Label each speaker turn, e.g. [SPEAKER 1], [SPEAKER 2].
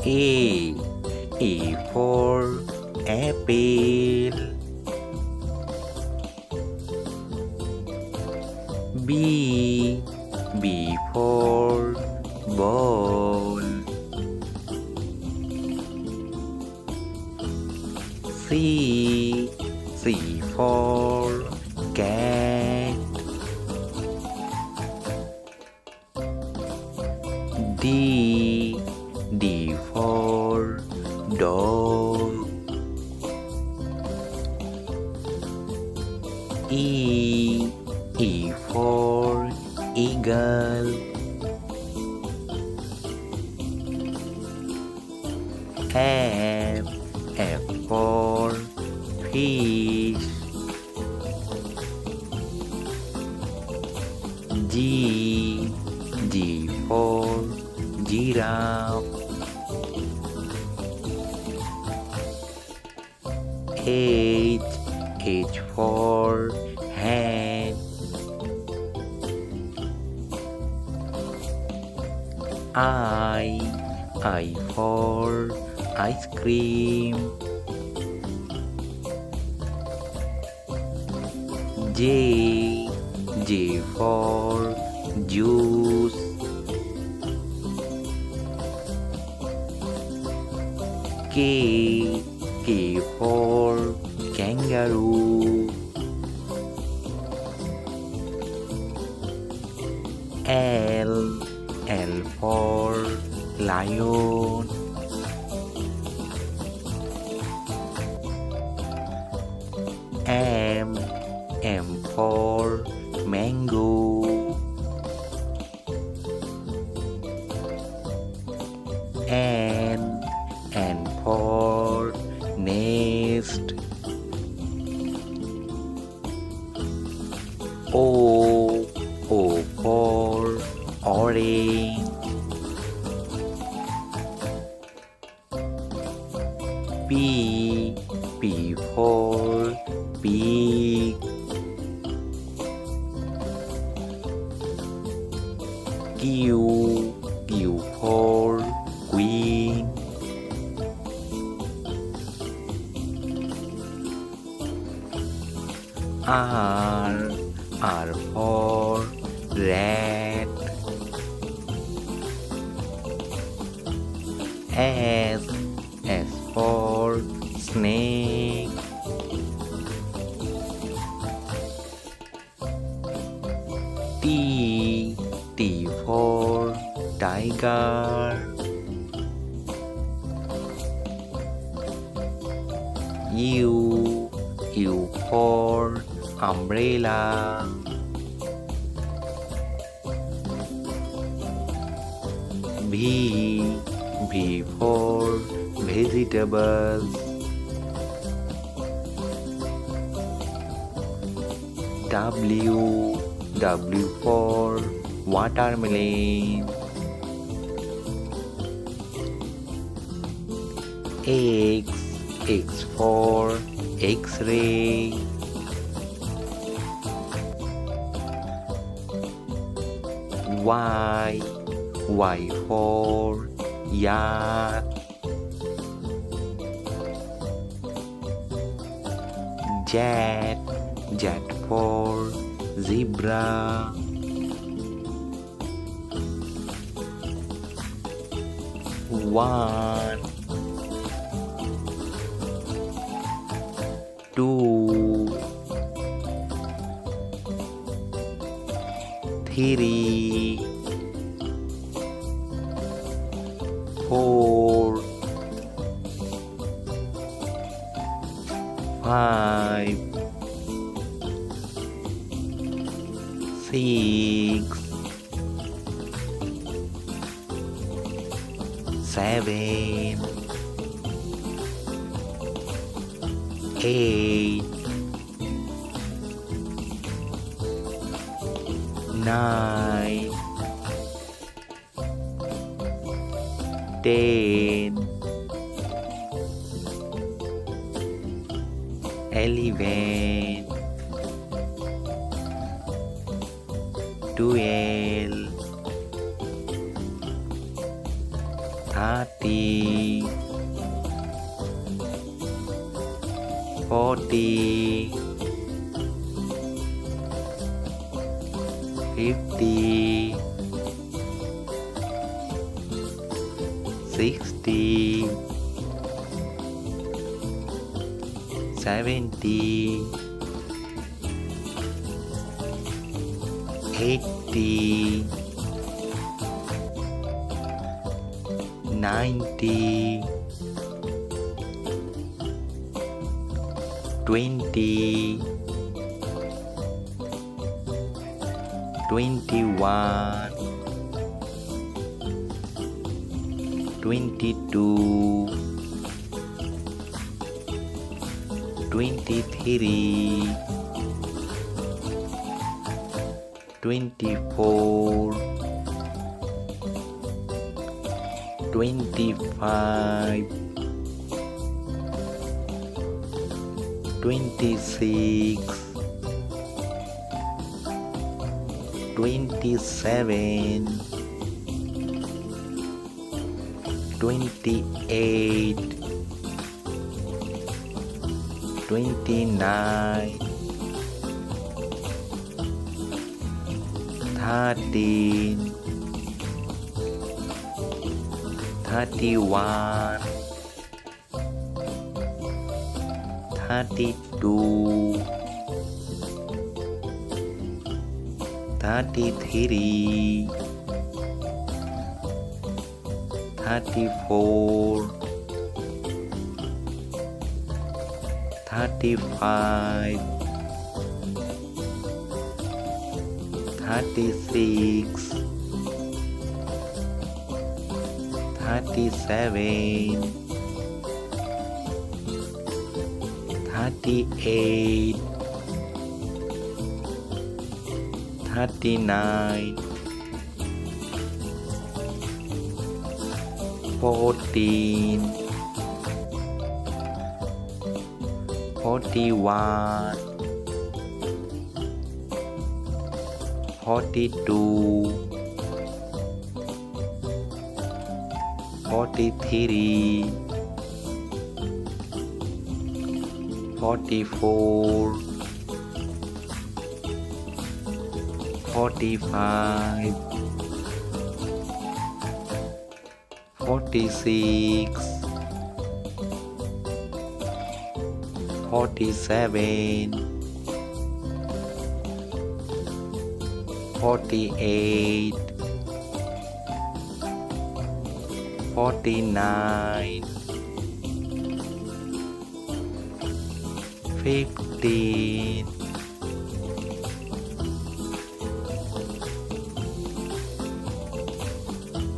[SPEAKER 1] A. A for apple. B. B for ball. C. C for cat. D. D for dog. E. E for eagle. F. F for fish. G. G for giraffe. H. H for hat. I for ice cream. J. J for juice. K. K for kangaroo. L. L for lion. M. M for mango. N. N for nest. O. O for orange. P. P for pig. Q. Q for queen. R. R for rat. S. S for snake. T. T for tiger. U. U for umbrella. V. V for vegetables. W. W for watermelon. X. X for X-ray. Y. Y for yak. Z. Z for zebra. One. Two. Three. Four. Five. Six. Seven. Eight. Nine. 10. 11. 12. 30, 40, 50, 60, 70, 80, 90, 20, 21, 22, 23, 24, 25, 26, 27, 28, 29, 30, 31, 32, 33, 34, 35, 36, 37, 38, 39, 14, 41, 42, 43, 44, 45, 46, 47, 48, 49, 50,